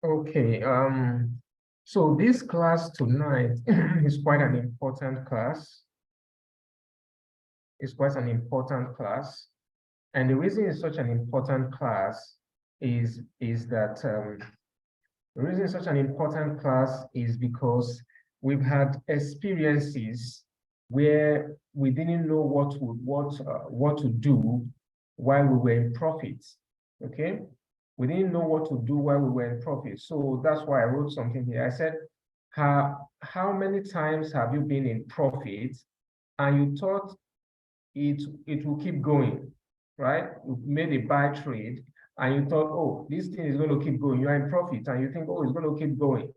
Okay, so this class tonight is quite an important class. It's quite an important class. And the reason it's such an important class is that the reason it's such an important class is because we've had experiences where we didn't know what to do while we were in profit. Okay, we didn't know what to do while we were in profit. So that's why I wrote something here. I said, how many times have you been in profit and you thought it will keep going, right? You made a buy trade and you thought, oh, this thing is going to keep going. You are in profit and you think, oh, it's going to keep going.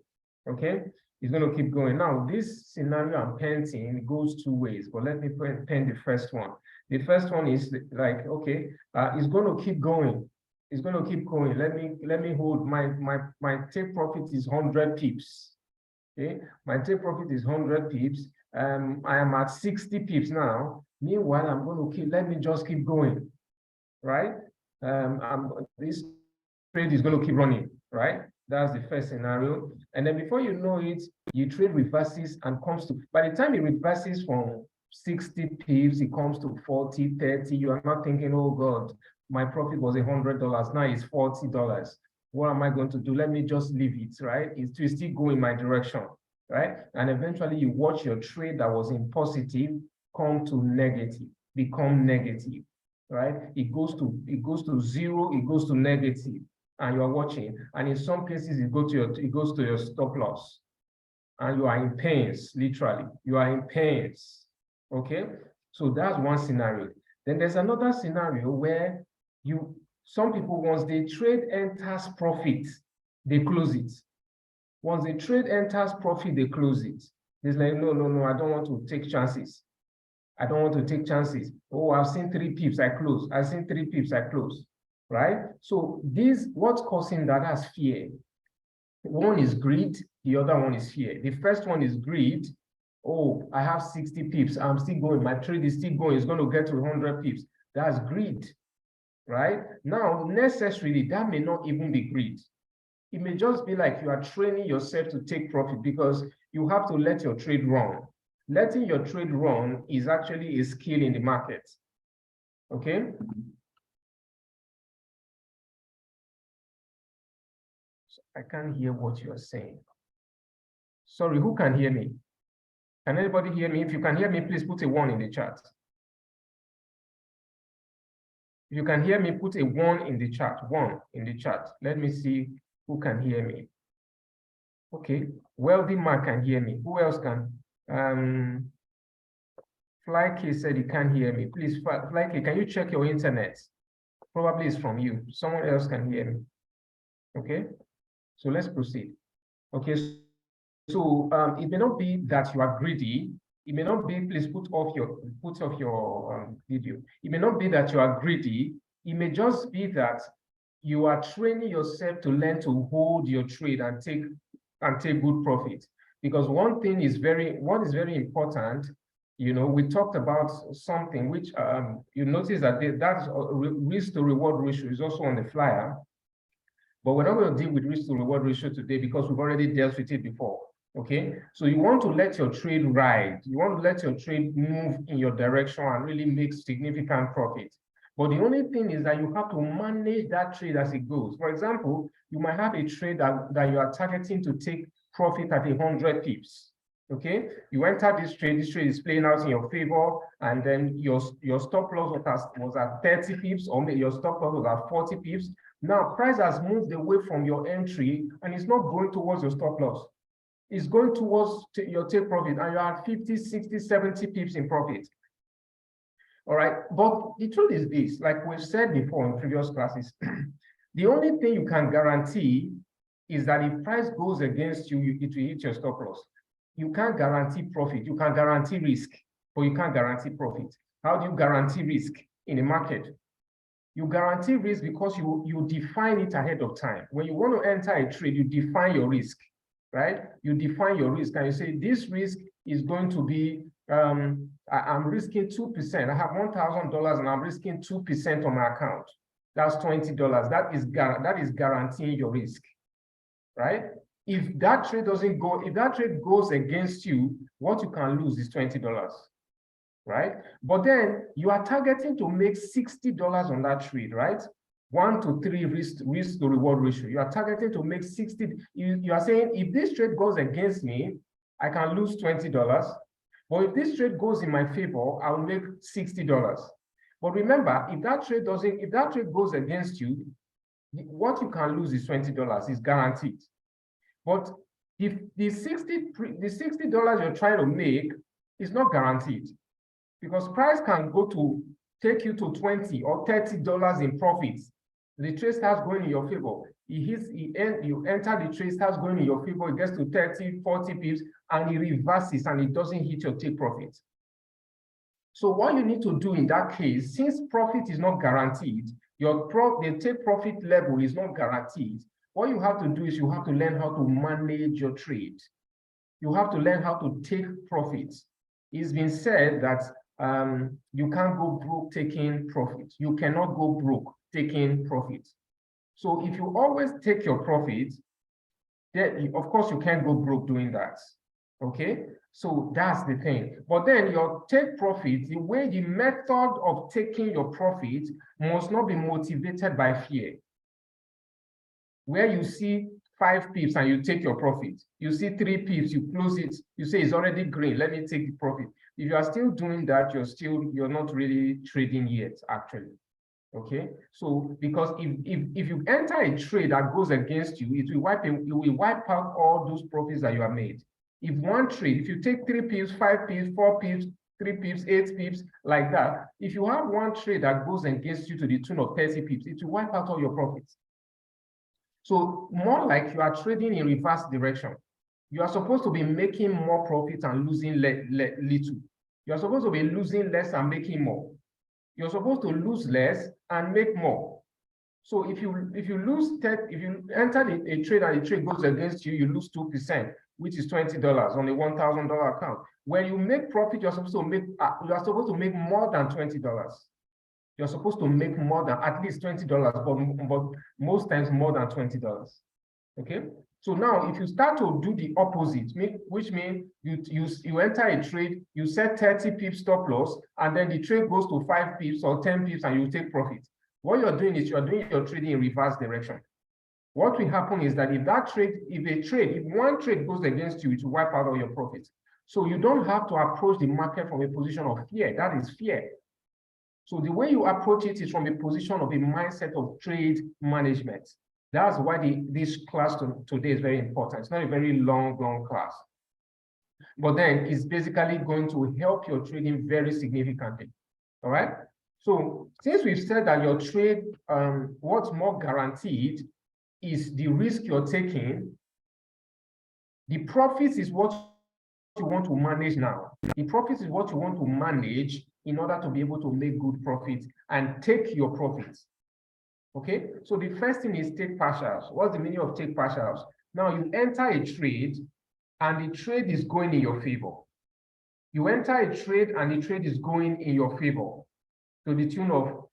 Okay, it's going to keep going. Now, this scenario I'm painting goes two ways, but let me paint the first one. The first one is like, okay, it's going to keep going. It's going to keep going. Let me hold my take profit is 100 pips. Okay, my take profit is 100 pips. I am at 60 pips now. Meanwhile, I'm going to keep. Let me just keep going, right? This trade is going to keep running, right? That's the first scenario. And then before you know it, you trade reverses and comes to, by the time it reverses from 60 pips, it comes to 40, 30. You are not thinking, oh God, my profit was $100. Now it's $40. What am I going to do? Let me just leave it, right? It will still go in my direction, right? And eventually you watch your trade that was in positive come to negative, become negative, right? It goes to zero, it goes to negative, and you are watching. And in some cases, it goes to your stop loss, and you are in pains, literally. You are in pains. Okay, so that's one scenario. Then there's another scenario where some people, once the trade enters profit, they close it. Once the trade enters profit, they close it. It's like, no, I don't want to take chances. I don't want to take chances. Oh, I've seen 3 pips, I close. I've seen 3 pips, I close. Right? So what's causing that? That's fear. One is greed, the other one is fear. The first one is greed. Oh, I have 60 pips. I'm still going. My trade is still going. It's going to get to 100 pips. That's greed. Right? Now, necessarily, that may not even be greed. It may just be like you are training yourself to take profit because you have to let your trade run. Letting your trade run is actually a skill in the market. Okay? So I can't hear what you're saying. Sorry, who can hear me? Can anybody hear me? If you can hear me, please put a 1 in the chat. If you can hear me, put a 1 in the chat. 1 in the chat. Let me see who can hear me. Okay, Wealthy Mark can hear me. Who else can? Flyk said he can't hear me. Please, Flyk, can you check your internet? Probably it's from you. Someone else can hear me. Okay, so let's proceed. Okay, so it may not be that you are greedy. It may not be, please put off your video. It may not be that you are greedy. It may just be that you are training yourself to learn to hold your trade and take good profit. Because one is very important. You know, we talked about something which you notice that that's risk to reward ratio is also on the flyer. But we're not going to deal with risk to reward ratio today because we've already dealt with it before. Okay, so you want to let your trade ride. You want to let your trade move in your direction and really make significant profit. But the only thing is that you have to manage that trade as it goes. For example, you might have a trade that you are targeting to take profit at 100 pips. Okay, you enter this trade is playing out in your favor, and then your stop loss was at 30 pips, or maybe your stop loss was at 40 pips. Now, price has moved away from your entry, and it's not going towards your stop loss. It's going towards your take profit, and you're at 50, 60, 70 pips in profit. All right, but the truth is this, like we've said before in previous classes, the only thing you can guarantee is that if price goes against you, it will hit your stop loss. You can't guarantee profit. You can guarantee risk, but you can't guarantee profit. How do you guarantee risk in a market? You guarantee risk because you define it ahead of time. When you want to enter a trade, you define your risk, right? You define your risk and you say, this risk is going to be, I'm risking 2%. I have $1,000 and I'm risking 2% on my account. That's $20. That is guaranteeing your risk, right? If that trade doesn't go, if that trade goes against you, what you can lose is $20, right? But then you are targeting to make $60 on that trade, right? 1 to 3 risk to reward ratio. You are targeting to make 60. You are saying if this trade goes against me, I can lose $20. But if this trade goes in my favor, I'll make $60. But remember, if that trade goes against you, what you can lose is $20, is guaranteed. But if the $60 you're trying to make is not guaranteed, because price can go to take you to $20 or $30 in profits. The trade starts going in your favor. You enter the trade, starts going in your favor, it gets to 30, 40 pips, and it reverses and it doesn't hit your take profit. So what you need to do in that case, since profit is not guaranteed, the take profit level is not guaranteed, what you have to do is you have to learn how to manage your trade. You have to learn how to take profits. It's been said that you can't go broke taking profit. You cannot go broke taking profit. So if you always take your profit, then of course you can't go broke doing that. Okay, so that's the thing. But then your take profit, the method of taking your profit must not be motivated by fear. Where you see 5 pips and you take your profit, you see 3 pips, you close it, you say it's already green, let me take the profit. If you are still doing that, you're not really trading yet, actually. Okay, so because if you enter a trade that goes against you, it will wipe out all those profits that you have made. If one trade, if you take 3 pips, 5 pips, 4 pips, 3 pips, 8 pips, like that, if you have one trade that goes against you to the tune of 30 pips, it will wipe out all your profits. So more like you are trading in reverse direction. You are supposed to be making more profit and losing little. You are supposed to be losing less and making more. You're supposed to lose less and make more. So if you enter a trade and the trade goes against you, you lose 2%, which is $20 on a $1,000 account. When you make profit, you're supposed to make more than $20. You're supposed to make more than at least $20, but most times more than $20. Okay. So now, if you start to do the opposite, which means you enter a trade, you set 30 pips stop loss, and then the trade goes to 5 pips or 10 pips, and you take profit. What you're doing is you're doing your trading in reverse direction. What will happen is that if one trade goes against you, it will wipe out all your profits. So you don't have to approach the market from a position of fear. That is fear. So the way you approach it is from a position of a mindset of trade management. That's why this class today is very important. It's not a very long class. But then it's basically going to help your trading very significantly. All right? So since we've said that your trade, what's more guaranteed is the risk you're taking, the profits is what you want to manage now. The profits is what you want to manage in order to be able to make good profits and take your profits. Okay, so the first thing is take partials. What's the meaning of take partials? Now you enter a trade and the trade is going in your favor. You enter a trade and the trade is going in your favor to the tune of,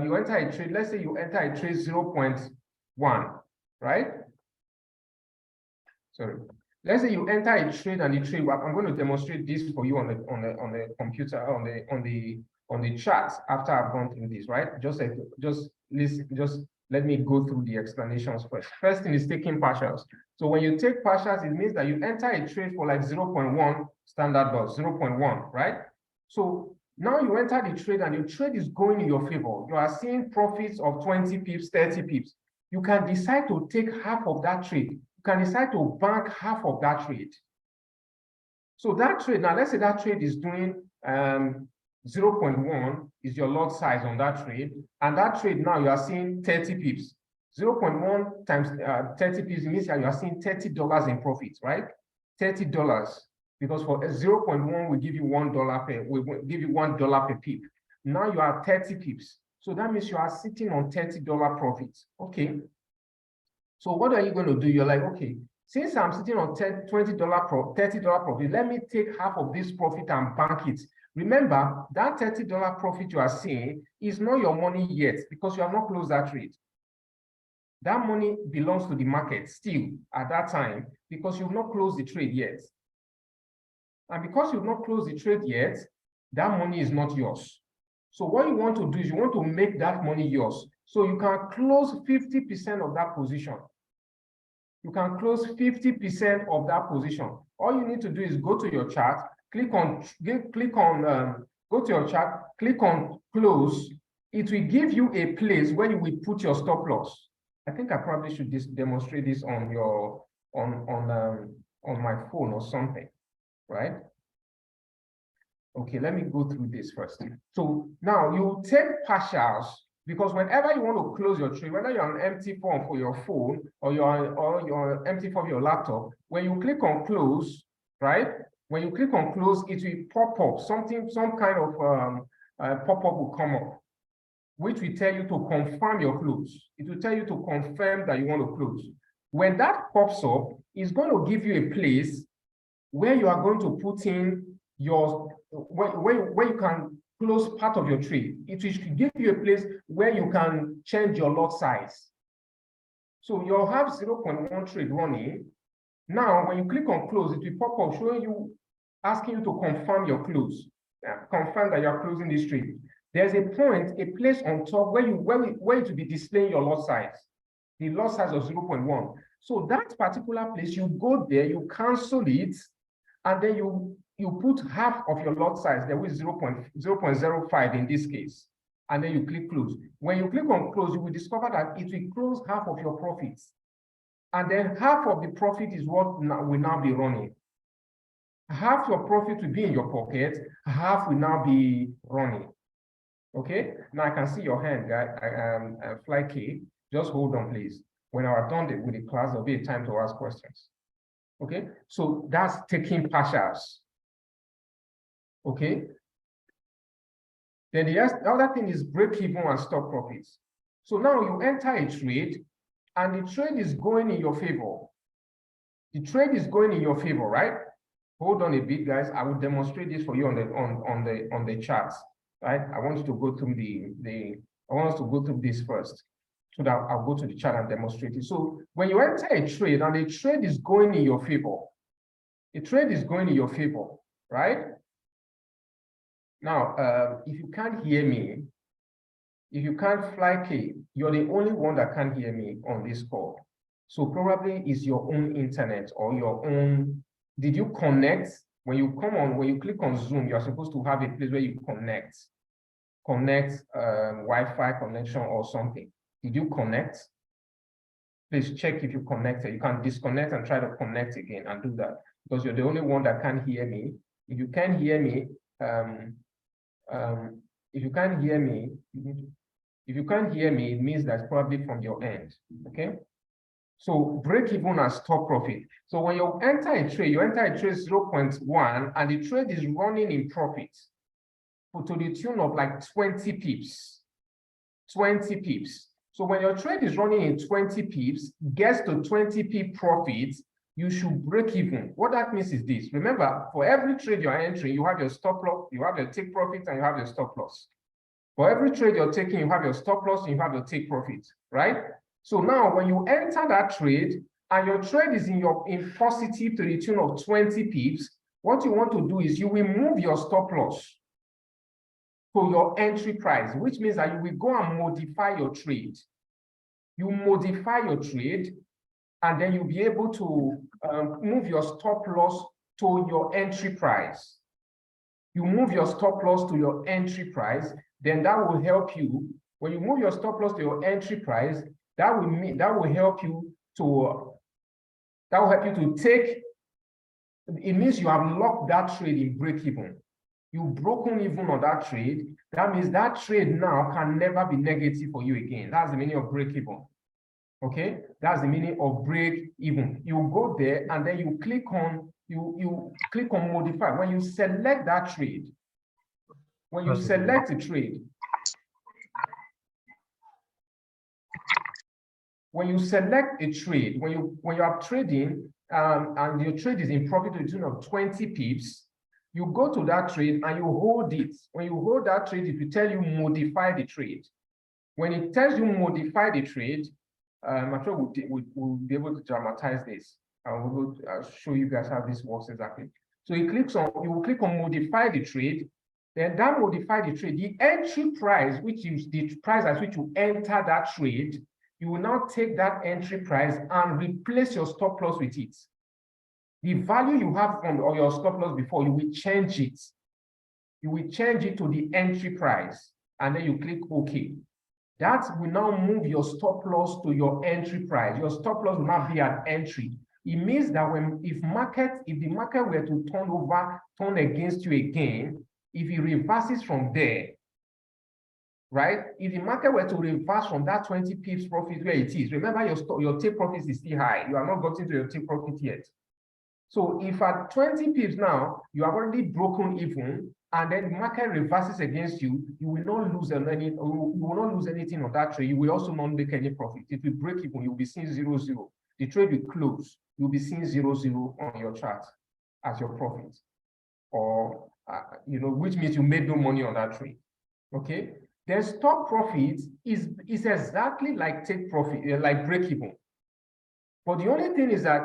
you enter a trade, let's say you enter a trade 0.1, right? Sorry. Let's say you enter a trade and the trade, I'm going to demonstrate this for you on the computer, on the chart after I've gone through this, right? Just let me go through the explanations first. First thing is taking partials. So when you take partials, it means that you enter a trade for like 0.1 standard loss, 0.1, right? So now you enter the trade and your trade is going in your favor. You are seeing profits of 20 pips, 30 pips. You can decide to take half of that trade. You can decide to bank half of that trade. So that trade, now let's say that trade is doing 0.1 is your lot size on that trade, and that trade now you are seeing 30 pips. 0.1 times 30 pips means that you are seeing $30 in profits, right? $30, because for 0.1 we give you $1 per pip. Now you are 30 pips. So that means you are sitting on $30 profits. Okay. So what are you going to do? You're like, okay, since I'm sitting on $30 profit, let me take half of this profit and bank it. Remember, that $30 profit you are seeing is not your money yet because you have not closed that trade. that money belongs to the market still at that time because you've not closed the trade yet. And because you've not closed the trade yet, that money is not yours. So what you want to do is you want to make that money yours. So you can close 50% of that position. You can close 50% of that position. All you need to do is go to your chart, go to your chart, click on close. It will give you a place where you will put your stop loss. I think I probably should demonstrate this on your on my phone or something, right? Okay, let me go through this first. So now you take partials, because whenever you want to close your trade, whether you're on empty form for your phone or you're empty for your laptop, when you click on close, right? When you click on close, it will pop up some kind of pop-up will come up, which will tell you to confirm your close. It will tell you to confirm that you want to close. When that pops up, it's going to give you a place where you are going to put in your, where you can close part of your trade. It will give you a place where you can change your lot size. So you'll have 0.1 trade running. Now, when you click on close, it will pop up showing you, asking you to confirm your close, confirm that you're closing this trade. There's a point, a place on top where it will be displaying your lot size, the lot size of 0.1. So that particular place, you go there, you cancel it, and then you put half of your lot size there with 0.05 in this case, and then you click close. When you click on close, you will discover that it will close half of your profits, and then half of the profit is what will now be running. Half your profit will be in your pocket, half will now be running. Okay, now I can see your hand, guy. Fly K. Just hold on, please. When I are done with the class, there'll be a time to ask questions. Okay, so that's taking partials. Okay, then the other thing is break even and stop profits. So now you enter a trade, and the trade is going in your favor. The trade is going in your favor, right? Hold on a bit, guys. I will demonstrate this for you on the charts, right? I want you to go through I want us to go through this first, so that I'll go to the chart and demonstrate it. So when you enter a trade and the trade is going in your favor, the trade is going in your favor, right? Now, if you can't hear me, if you can't fly K, you're the only one that can't hear me on this call. So probably it's your own internet or your own. Did you connect? When you click on Zoom, you're supposed to have a place where you connect Wi-Fi connection or something. Did you connect? Please check if you connected. You can disconnect and try to connect again and do that, because you're the only one that can't hear me. If you can't hear me, it means that's probably from your end. Okay. So break even and stop profit. So when you enter a trade, 0.1, and the trade is running in profit to the tune of like 20 pips. 20 pips. So when your trade is running in 20 pips, gets to 20 pip profit, you should break even. What that means is this. Remember, for every trade you're entering, you have your stop loss, you have your take profit, and you have your stop loss. For every trade you're taking, you have your stop loss, and you have your take profit, right? So now when you enter that trade and your trade is in positive to the tune of 20 pips, what you want to do is you will move your stop loss to your entry price, which means that you will go and modify your trade. You modify your trade, and then you'll be able to move your stop loss to your entry price. You move your stop loss to your entry price, then that will help you. When you move your stop loss to your entry price, that will help you to take. It means you have locked that trade in break even. You've broken even on that trade. That means that trade now can never be negative for you again. That's the meaning of break even. Okay, that's the meaning of break even. You go there and then you click on modify. When you select that trade, when you select a trade, when you are trading and your trade is in profit to the tune of 20 pips, you go to that trade and you hold it. When you hold that trade, it will tell you modify the trade. When it tells you modify the trade, I'm sure we'll be able to dramatize this. And we'll show you guys how this works exactly. So you will click on modify the trade. Then that modify the trade, the entry price, which is the price at which you enter that trade, you will now take that entry price and replace your stop loss with it. The value you have on your stop loss before, you will change it. You will change it to the entry price, and then you click OK. That will now move your stop loss to your entry price. Your stop loss will not be at entry. It means that if the market were to turn against you again, if it reverses from there, right? If the market were to reverse from that 20 pips profit where it is, remember your take profit is still high. You are not gotten to your take profit yet. So if at 20 pips now, you have already broken even, and then the market reverses against you, you will not lose anything on that trade. You will also not make any profit. If you break even, you'll be seeing 0-0. The trade will close. You'll be seeing 0-0 on your chart as your profit, or which means you made no money on that trade. Okay. Then stop profit is exactly like take profit, like break even. But the only thing is that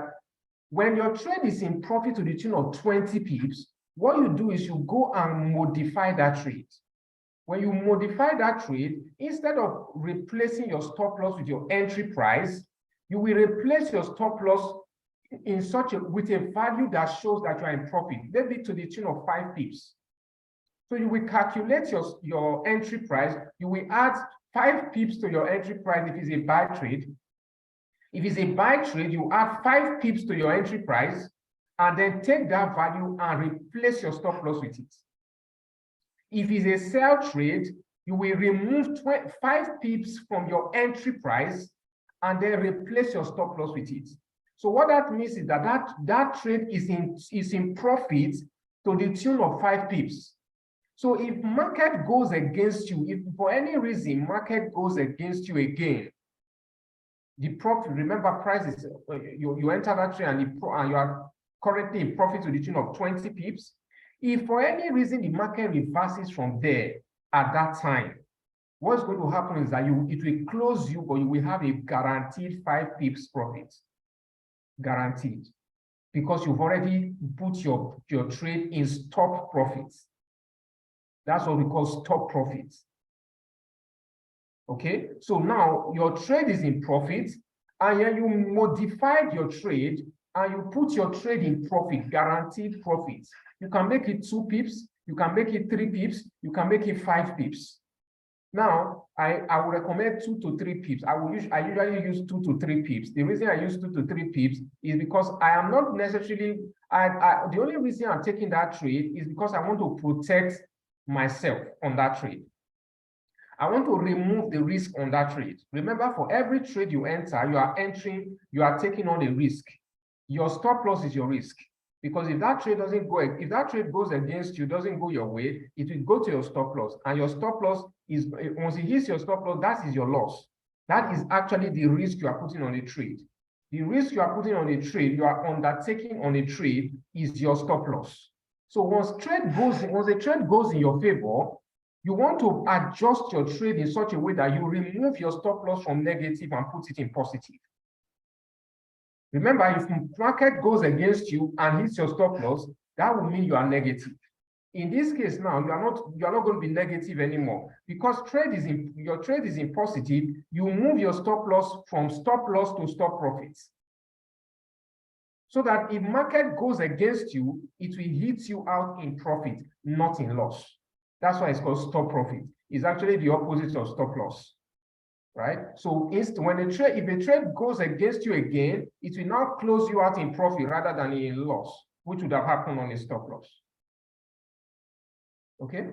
when your trade is in profit to the tune of 20 pips, what you do is you go and modify that trade. When you modify that trade, instead of replacing your stop loss with your entry price, you will replace your stop loss with a value that shows that you are in profit, maybe to the tune of 5 pips. So you will calculate your entry price. You will add 5 pips to your entry price if it's a buy trade. If it's a buy trade, you add 5 pips to your entry price, and then take that value and replace your stop loss with it. If it's a sell trade, you will remove 5 pips from your entry price and then replace your stop loss with it. So what that means is that trade is in profit to the tune of 5 pips. So if market goes against you, if for any reason market goes against you again, the profit, remember, price is you enter that trade and you are currently in profit to the tune of 20 pips. If for any reason the market reverses from there at that time, what's going to happen is that it will close you, but you will have a guaranteed 5 pips profit. Guaranteed. Because you've already put your trade in stop profits. That's what we call stop profits. Okay, so now your trade is in profit, and then you modified your trade and you put your trade in profit, guaranteed profit. You can make it 2 pips, you can make it 3 pips, you can make it 5 pips. Now, I would recommend 2 to 3 pips. I usually use 2 to 3 pips. The reason I use 2 to 3 pips is because I am not necessarily, the only reason I'm taking that trade is because I want to protect myself on that trade. I want to remove the risk on that trade. Remember, for every trade you enter, you are taking on a risk. Your stop loss is your risk. Because if that trade if that trade goes against you, doesn't go your way, it will go to your stop loss. And your stop loss is, once it hits your stop loss, that is your loss. That is actually the risk you are putting on a trade. The risk you are putting on a trade, you are undertaking on a trade, is your stop loss. So once a trade goes in your favor, you want to adjust your trade in such a way that you remove your stop loss from negative and put it in positive. Remember, if the market goes against you and hits your stop loss, that will mean you are negative. In this case now, you are not going to be negative anymore, because your trade is in positive. You move your stop loss from stop loss to stop profits, so that if market goes against you, it will hit you out in profit, not in loss. That's why it's called stop profit. It's actually the opposite of stop loss, right? So if a trade goes against you again, it will now close you out in profit rather than in loss, which would have happened on a stop loss. Okay.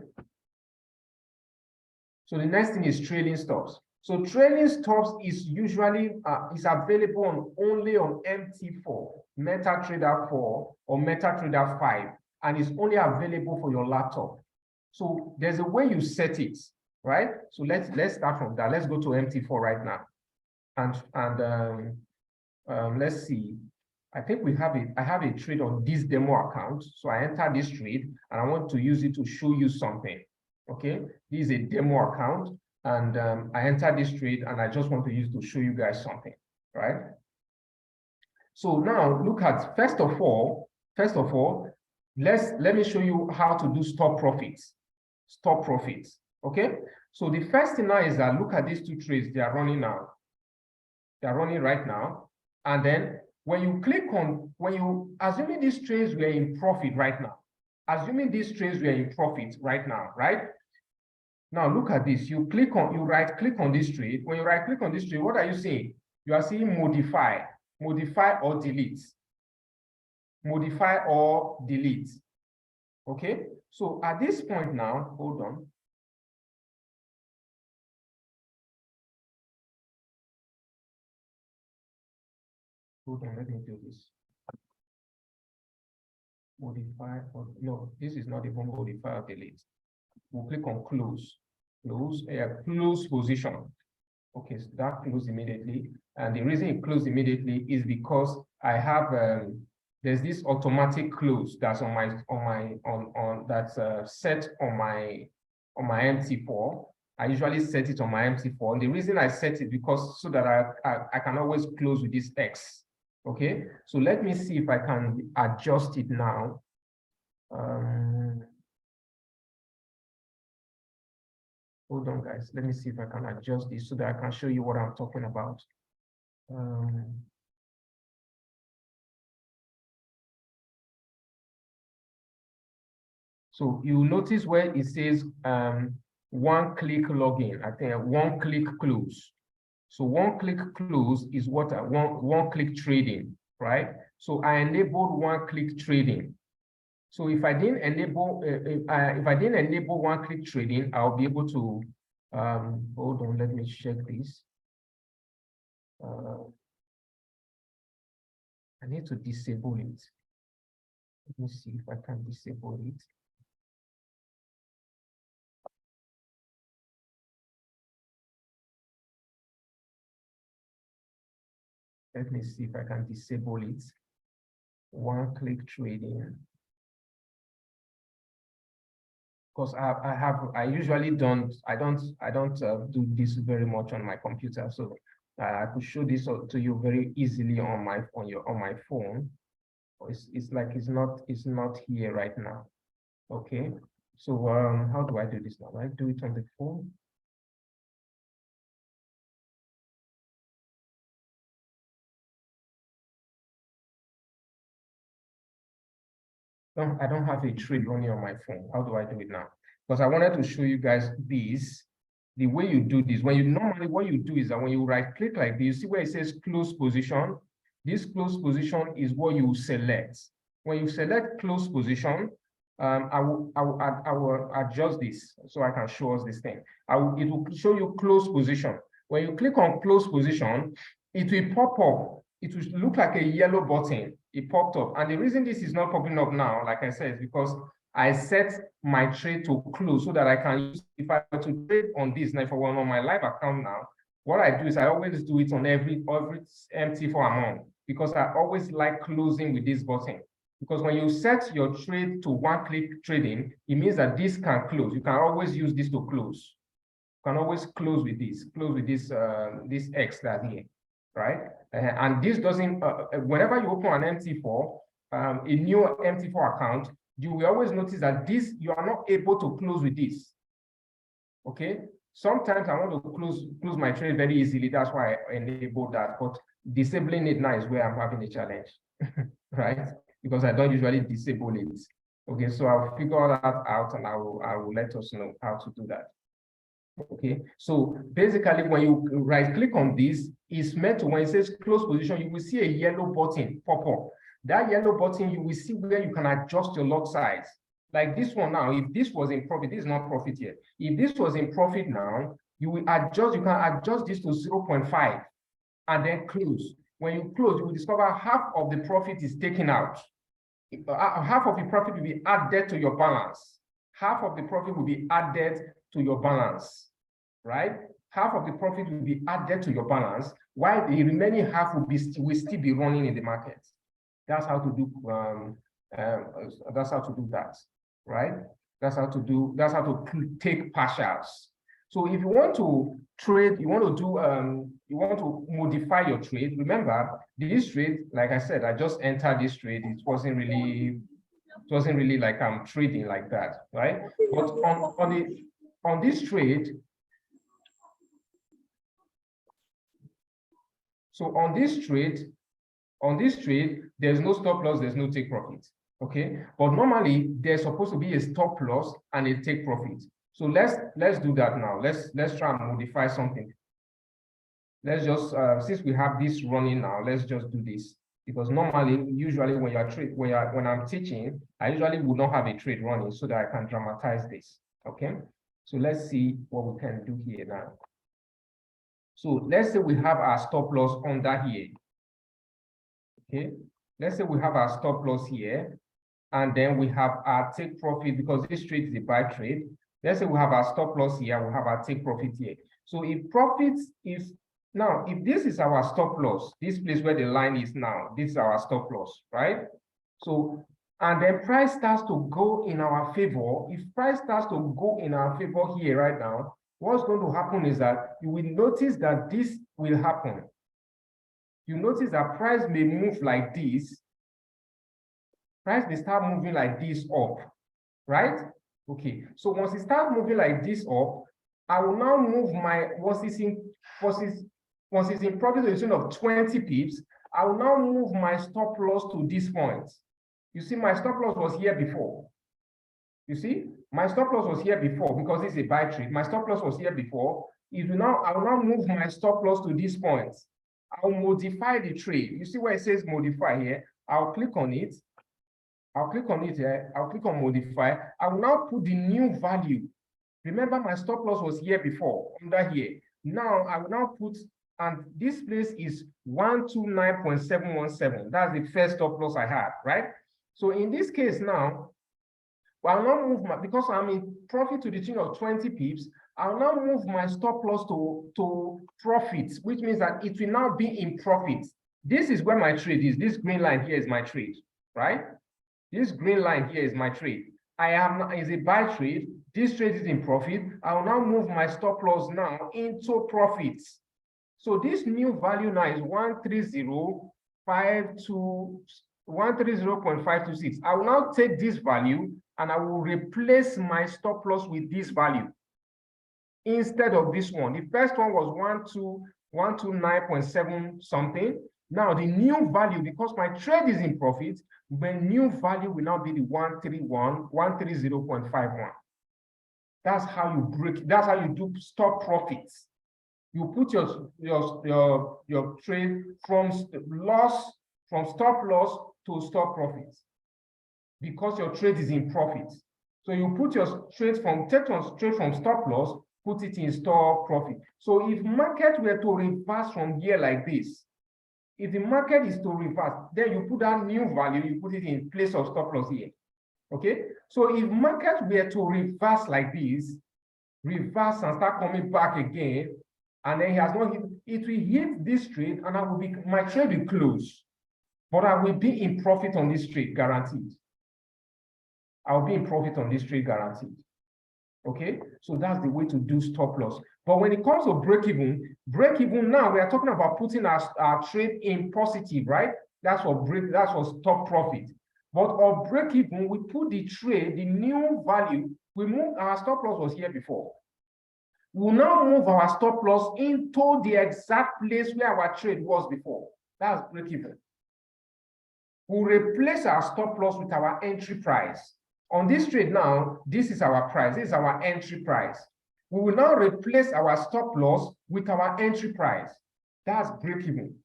So the next thing is trailing stops. So trailing stops is usually is available only on MT4, MetaTrader 4 or MetaTrader 5, and it's only available for your laptop. So there's a way you set it, right? So let's start from that. Let's go to MT4 right now, and let's see. I think I have a trade on this demo account. So I enter this trade and I want to use it to show you something. Okay, this is a demo account, and I enter this trade and I just want to use it to show you guys something. right? So now look at, first of all, let me show you how to do stop profits. Stop profits, okay? So the first thing now is that look at these two trades, they are running now. They are running right now. And then when you click on, assuming these trades were in profit right now, assuming these trades were in profit right now, right? Now look at this, you right click on this trade. When you right click on this trade, what are you seeing? You are seeing modify or delete. Modify or delete. Okay, so at this point now, hold on. Hold on, let me do this. Modify or no, this is not even modify or delete. We'll click on close. Close position. Okay, so that closed immediately. And the reason it closed immediately is because I have there's this automatic close that's set on my MT4. I usually set it on my MT4. And the reason I set it because so that I can always close with this X. Okay, so let me see if I can adjust it now. Hold on, guys. Let me see if I can adjust this so that I can show you what I'm talking about. So you notice where it says one-click login, I think one-click close. So one-click close is what one-click trading, right? So I enabled one-click trading. So if I didn't enable one-click trading, I'll be able to hold on, let me check this. I need to disable it. Let me see if I can disable it. Let me see if I can disable it. One-click trading. Because I usually don't do this very much on my computer, so I could show this to you very easily on my phone. It's like it's not here right now. Okay, so how do I do this now? I do it on the phone. No, I don't have a trade running on my phone. How do I do it now? Because I wanted to show you guys this. The way you do this, normally what you do is that when you right click like this, you see where it says close position. This close position is what you select. When you select close position, I will adjust this so I can show us this thing. It will show you close position. When you click on close position, it will pop up. It will look like a yellow button. It popped up. And the reason this is not popping up now, like I said, is because I set my trade to close so that I can use, if I were to trade on this, now if I were on my live account now, what I do is I always do it on every MT4 amount because I always like closing with this button. Because when you set your trade to one-click trading, it means that this can close. You can always use this to close. You can always close with this this X that's here, right? And this doesn't, whenever you open an MT4, a new MT4 account, you will always notice that this, you are not able to close with this. Okay, sometimes I want to close my trade very easily. That's why I enable that, but disabling it now is where I'm having a challenge, right? Because I don't usually disable it. Okay, so I'll figure that out and I will let us know how to do that. Okay, so basically when you right click on this, it's meant to, when it says close position, you will see a yellow button pop up. That yellow button, you will see where you can adjust your lot size. Like this one now, if this was in profit, this is not profit yet. If this was in profit now, you can adjust this to 0.5 and then close. When you close, you will discover half of the profit is taken out. Half of the profit will be added to your balance. Half of the profit will be added to your balance, right? Half of the profit will be added to your balance, while the remaining half will still be running in the market. That's how to do that, right? That's how to take partials. So if you want to trade, you want to do modify your trade. Remember, this trade, like I said, I just entered this trade. It wasn't really like I'm trading like that, right? But on this trade, so on this trade, there's no stop loss, there's no take profit. Okay, but normally there's supposed to be a stop loss and a take profit. So let's do that now. Let's try and modify something. Let's just since we have this running now, let's just do this, because normally, usually when I'm teaching, I usually would not have a trade running so that I can dramatize this. Okay, so let's see what we can do here now. So let's say we have our stop loss under here. Okay, let's say we have our stop loss here, and then we have our take profit, because this trade is a buy trade. Let's say we have our stop loss here, we have our take profit here. So if this is our stop loss, this place where the line is now, this is our stop loss, right? So, and then price starts to go in our favor. If price starts to go in our favor here right now, what's going to happen is that you will notice that this will happen. You notice that price may move like this. Price may start moving like this up, right? Okay, so once it starts moving like this up, I will now move my, once it's in profit to the tune of 20 pips, I will now move my stop loss to this point. You see, my stop loss was here before. You see, my stop loss was here before because this is a buy trade. My stop loss was here before. I will now move my stop loss to this point. I'll modify the trade. You see where it says modify here? I'll click on it. I'll click on it here. I'll click on modify. I will now put the new value. Remember, my stop loss was here before, under here. Now I will now put, and this place is 129.717. That's the first stop loss I had, right? So in this case now, I'll now move my, because I'm in profit to the tune of 20 pips, I'll now move my stop loss to profit, which means that it will now be in profit. This is where my trade is. This green line here is my trade, right? This green line here is my trade. Is a buy trade. This trade is in profit. I will now move my stop loss now into profits. So this new value now is 130.526. I will now take this value and I will replace my stop loss with this value instead of this one. The first one was 129.7 something. Now the new value, because my trade is in profit, the new value will now be the 130.51. That's how you break. That's how you do stop profits. You put your trade from stop loss to stop profits, because your trade is in profit. So you put your trade from stop loss, put it in stop profit. So if market were to reverse from here like this, if the market is to reverse, then you put that new value, you put it in place of stop loss here. Okay, so if market were to reverse like this, reverse and start coming back again, and then he has not hit, it will hit this trade, and my trade will close, but I will be in profit on this trade, guaranteed. I'll be in profit on this trade, guaranteed. Okay, so that's the way to do stop loss. But when it comes to break even now, we are talking about putting our trade in positive, right? That's what stop profit. But on break even, we put the trade, the new value, we move, our stop loss was here before. We'll now move our stop loss into the exact place where our trade was before. That's break even. We'll replace our stop loss with our entry price. On this trade now, this is our price. This is our entry price. We will now replace our stop loss with our entry price. That's break even.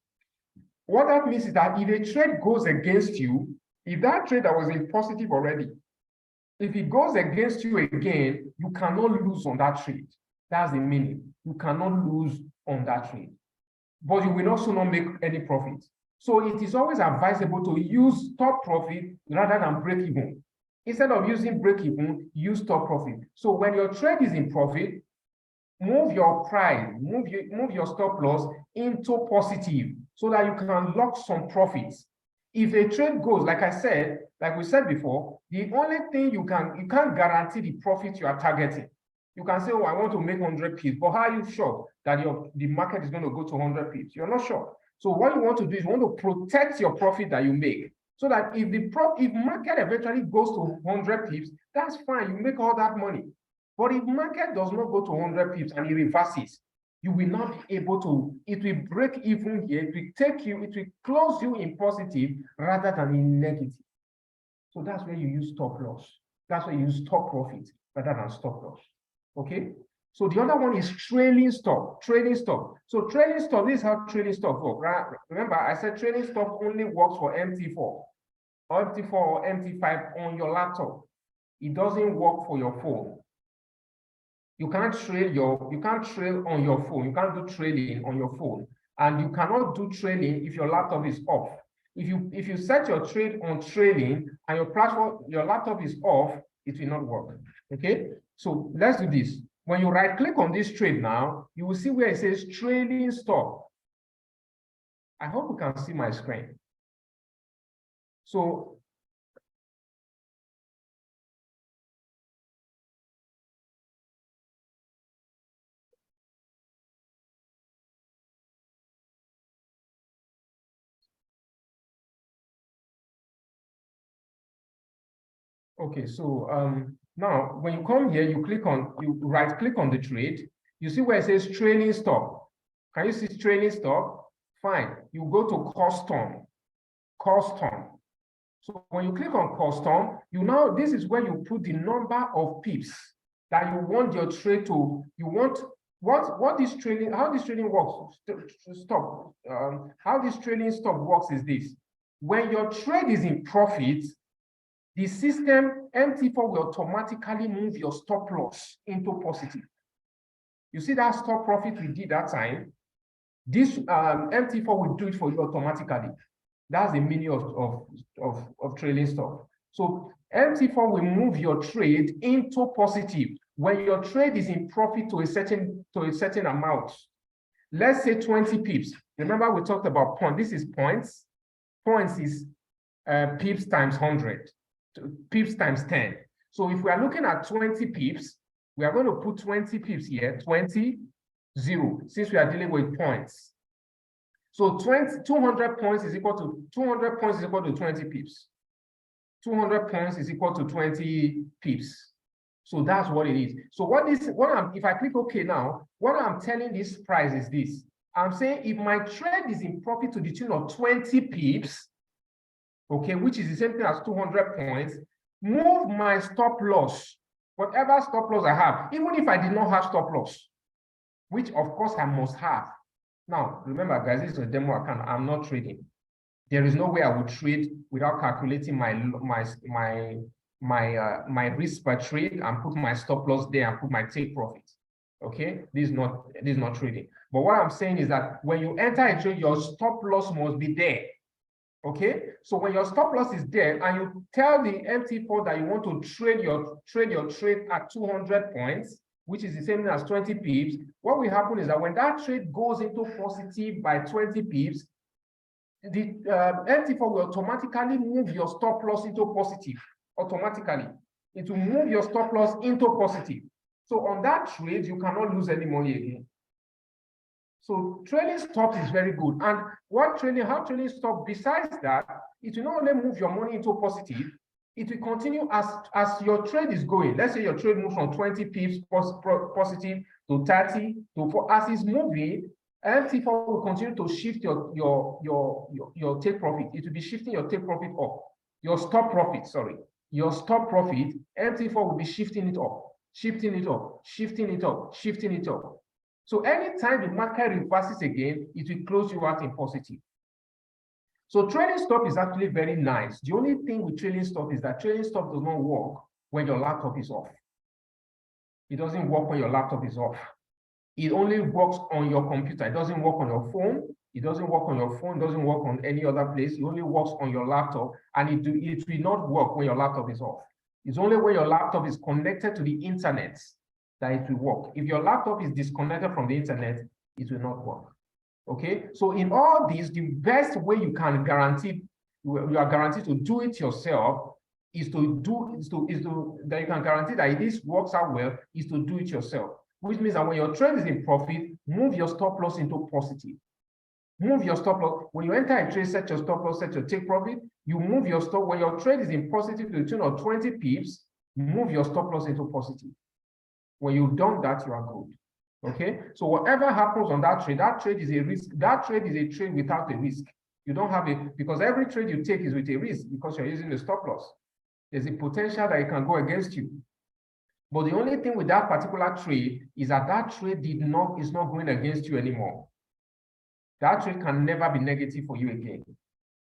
What that means is that if a trade goes against you, if that trade that was in positive already, if it goes against you again, you cannot lose on that trade. That's the meaning. You cannot lose on that trade. But you will also not make any profit. So it is always advisable to use stop profit rather than break even. Instead of using break even, use stop profit. So when your trade is in profit, move your price, move your stop loss into positive so that you can lock some profits. If a trade goes, like we said before, the only thing you can't guarantee the profit you are targeting. You can say, oh, I want to make 100 pips, but how are you sure that the market is going to go to 100 pips? You're not sure. So what you want to do is you want to protect your profit that you make, so that if market eventually goes to 100 pips, that's fine. You make all that money. But if market does not go to 100 pips and it reverses, you will not be able to. It will break even here. It will close you in positive rather than in negative. So that's where you use stop loss. That's where you use stop profit rather than stop loss. Okay. So the other one is trailing stop. Trailing stop. So trailing stop, this is how trailing stop works. Right? Remember, I said trailing stop only works for MT4 or MT4 or MT5 on your laptop. It doesn't work for your phone. You can't trail on your phone. You can't do trailing on your phone, and you cannot do trailing if your laptop is off. If you set your trade on trailing and your laptop is off, it will not work. Okay, so let's do this. When you right click on this trade now, you will see where it says trailing stop. I hope you can see my screen. So okay, so now when you come here, you right click on the trade. You see where it says trailing stop. Can you see trailing stop? Fine. You go to custom. So when you click on custom, this is where you put the number of pips that you want your trade to. You want how this trailing works. Stop. How this trailing stop works is this: when your trade is in profit, the system MT4 will automatically move your stop loss into positive. You see that stop profit we did that time? This MT4 will do it for you automatically. That's the meaning of trailing stop. So MT4 will move your trade into positive when your trade is in profit to a certain amount. Let's say 20 pips. Remember we talked about points. This is points. Points is pips times 100. Pips times 10. So if we are looking at 20 pips, we are going to put 20 pips here, 20, 0, since we are dealing with points. So 200 points is equal to 20 pips. 200 points is equal to 20 pips. So that's what it is. So if I click OK now, what I'm telling this price is this. I'm saying if my trade is in profit to the tune of 20 pips, okay, which is the same thing as 200 points, move my stop loss, whatever stop loss I have, even if I did not have stop loss, which of course I must have. Now, remember guys, this is a demo account. I'm not trading. There is no way I would trade without calculating my risk per trade and put my stop loss there and put my take profit. Okay, this is not trading. But what I'm saying is that when you enter a trade, your stop loss must be there. Okay, so when your stop loss is there and you tell the MT4 that you want to trade your trade at 200 points, which is the same as 20 pips, what will happen is that when that trade goes into positive by 20 pips, the MT4 will automatically move your stop loss into positive. Automatically, it will move your stop loss into positive. So on that trade, you cannot lose any money again. So trailing stop is very good. And how trailing stop, besides that, it will not only move your money into positive, it will continue as your trade is going. Let's say your trade moves from 20 pips positive to 30 to 4. As it's moving, MT4 will continue to shift your take profit. It will be shifting your take profit up. Your stop profit, sorry. Your stop profit, MT4 will be shifting it up, shifting it up, shifting it up, shifting it up. So anytime the market reverses again, it will close you out in positive. So trailing stop is actually very nice. The only thing with trailing stop is that trailing stop does not work when your laptop is off. It doesn't work when your laptop is off. It only works on your computer. It doesn't work on your phone. It doesn't work on your phone. It doesn't work on any other place. It only works on your laptop, and it will not work when your laptop is off. It's only when your laptop is connected to the internet that it will work. If your laptop is disconnected from the internet, it will not work. Okay, so in all these, the best way you are guaranteed to do it yourself that you can guarantee that if this works out well, is to do it yourself. Which means that when your trade is in profit, move your stop loss into positive. Move your stop loss. When you enter a trade, set your stop loss, set your take profit. You move your stop. When your trade is in positive to the tune of 20 pips, move your stop loss into positive. When you've done that, you are good. Okay. So whatever happens on that trade is a risk. That trade is a trade without a risk. You don't have it because every trade you take is with a risk because you're using the stop loss. There's a potential that it can go against you. But the only thing with that particular trade is that trade is not going against you anymore. That trade can never be negative for you again.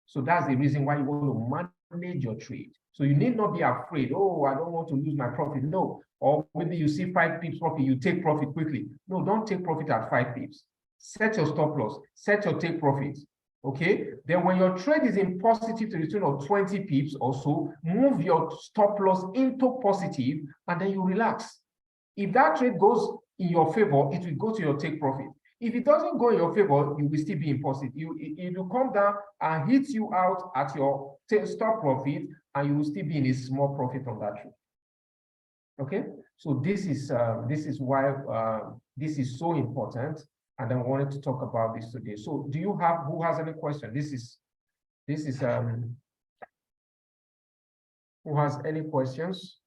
So that's the reason why you want to manage your trade. So you need not be afraid, oh, I don't want to lose my profit. No. Or maybe you see 5 pips profit, you take profit quickly. No, don't take profit at 5 pips. Set your stop loss, set your take profit. Okay. Then when your trade is in positive to the tune of 20 pips or so, move your stop loss into positive and then you relax. If that trade goes in your favor, it will go to your take profit. If it doesn't go in your favor, you will still be in positive. It will come down and hit you out at your stop profit, and you will still be in a small profit on that trade. Okay, so this is why this is so important, and I wanted to talk about this today. So, who has any question? Who has any questions?